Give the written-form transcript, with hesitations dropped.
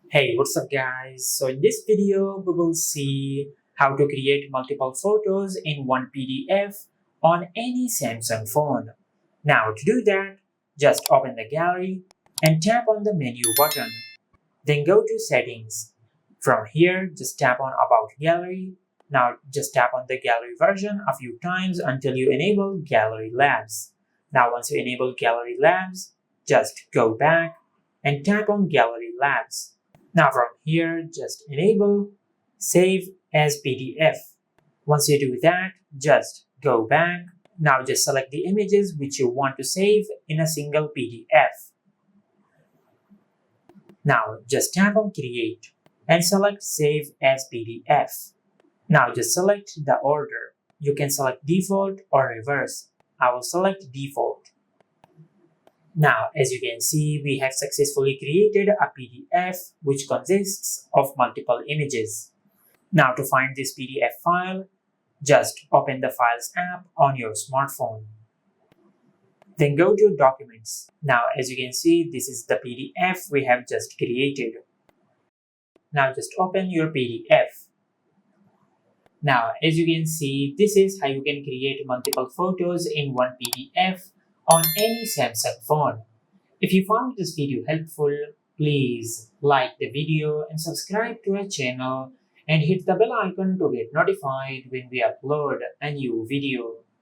Hey, what's up guys? So in this video, we will see how to create multiple photos in one PDF on any Samsung phone. Now to do that, just open the gallery and tap on the menu button. Then go to settings. From here, just tap on about gallery. Now just tap on the gallery version a few times until you enable gallery labs. Now once you enable gallery labs, just go back and tap on gallery labs. Now from here, just enable Save as PDF. Once you do that, just go back. Now just select the images which you want to save in a single PDF. Now just tap on Create and select Save as PDF. Now just select the order. You can select default or reverse. I will select default. Now, as you can see, we have successfully created a PDF which consists of multiple images. Now, to find this PDF file, just open the Files app on your smartphone. Then go to Documents. Now, as you can see, this is the PDF we have just created. Now, just open your PDF. Now, as you can see, this is how you can create multiple photos in one PDF on any Samsung phone. If you found this video helpful, please like the video and subscribe to our channel and hit the bell icon to get notified when we upload a new video.